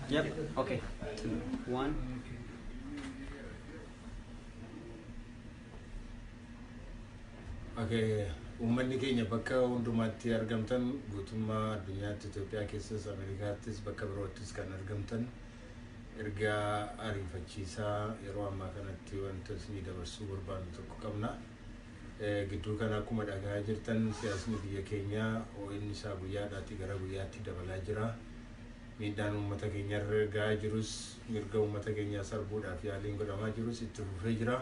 Yep. Okay. 2, 1. Okay. Uummanni keenya bakka hundumaatti argamtan guutummaa addunyaatti Itoophiyaa keessas Ameerikaattis bakka biroottis kan argamtan ergaa ariifachiisaa yeroo ammaa kanatti wanta isinii dabarsuu barbaannu tokko qabna. Gidduu kana akkuma dhagaa jirtan siyaasni biyya keenyaa inni isaa guyyaadhaatti gara guyyaatti dabalaa jira. Miidhaan uummata keenya irra gahaa jirus mirga uummata keenyaa sarbuudhaaf yaaliin godhamaa jirus itti fufee jira.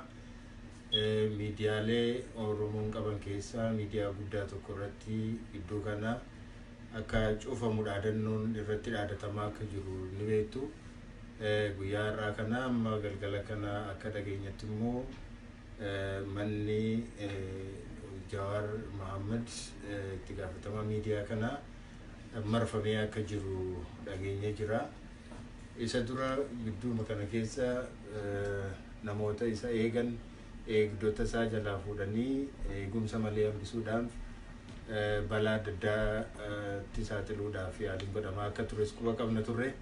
Miidiyaalee Oromoon qaban keessaa miidiyaa guddaa tokko irratti gidduu kana akka cufamu dhaadannoon irratti dhaadatamaa akka jiru ni beektu. Guyyaa har'aa kana amma galgala kana akka dhageenyatti immoo manni Jawaar Mohaammed itti gaafatamaa miidiyaa kana marfamee akka jiru dhageenye jira. Isa dura gidduu kana keessa namoota isa eegan eegdota isaa jalaa fuudhanii eegumsa malee hambisuudhaan balaa adda addaatti saaxiluudhaaf yaaliin godhamaa akka tures quba qabna turre.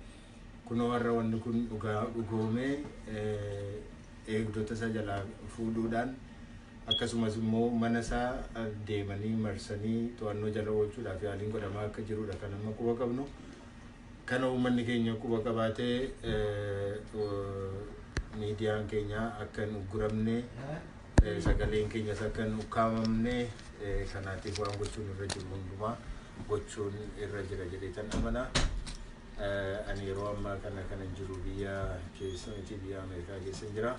Kunoo warra wanni kun dhugoomee eegdota isaa jalaa fuudhuudhaan akkasumas immoo mana isaa deemanii marsanii to'annoo jala oolchuudhaaf yaaliin godhamaa akka jirudha kan amma quba qabnu. Kana uummanni keenya quba qabaatee miidiyaan keenya akka hin ugguramne sagaleen keenyas akka hin ukkaamamne kanaatiif waan gochuun irra jiru hundumaa gochuun irra jira jedheetan amana. Ani yeroo ammaa kana jiru biyya keessa miti biyya Ameerikaa keessa jira.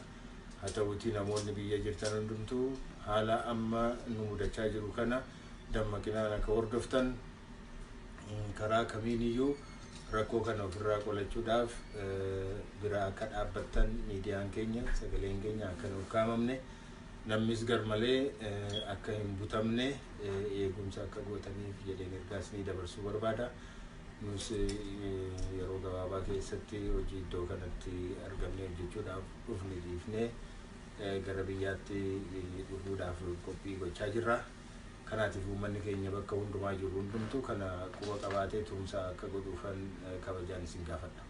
Haa ta'uutii namoonni biyya jirtan hundumtuu haala amma nu mudachaa jiru kana dammaqinaan akka hordoftan karaa kamiiniyyuu rakkoo kana ofirraa qolachuudhaaf bira akka dhaabbattan miidiyaan keenya sagaleen keenya akka hin ukkaamamne namnis garmalee akka hin butamne eegumsa akka gootaniif jedheen ergaas ni dabarsuu barbaada. Nus yeroo gabaabaa keessatti hojii iddoo kanatti argamne hojjechuudhaaf dhufne dhiifne gara biyyaatti dhufuudhaaf qophii gochaa jirra. Kanaatiif uummanni keenya bakka hundumaa jiru hundumtuu kana quba qabaatee tumsa akka godhuufan kabajaan isin gaafadha.